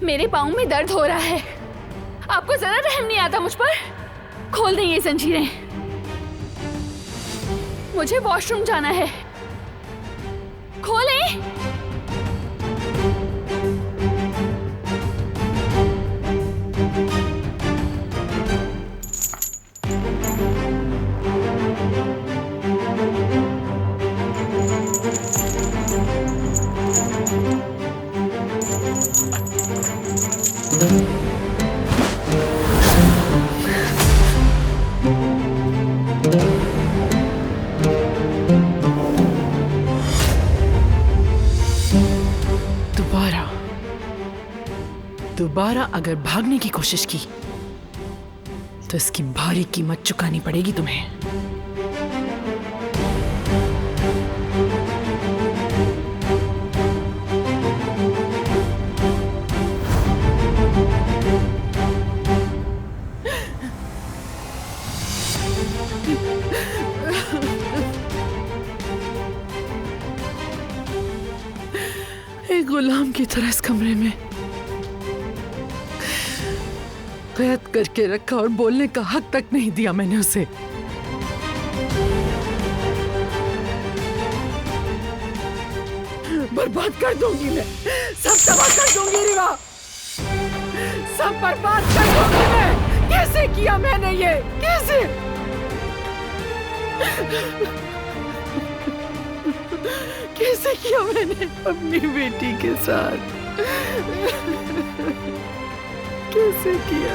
मेरे पाँव में दर्द हो रहा है। आपको जरा रहम नहीं आता मुझ पर? खोल दें ये जंजीरें। मुझे वॉशरूम जाना है। खोलें। दोबारा अगर भागने की कोशिश की तो इसकी भारी कीमत चुकानी पड़ेगी तुम्हें। एक गुलाम की तरह इस कमरे में कैद करके रखा और बोलने का हक तक नहीं दिया मैंने उसे। बर्बाद कर दूंगी मैं, सब तबाह कर दूंगी रिवा, सब बर्बाद कर दूंगी मैं। कैसे किया मैंने ये, कैसे? कैसे किया मैंने अपनी बेटी के साथ, कैसे किया?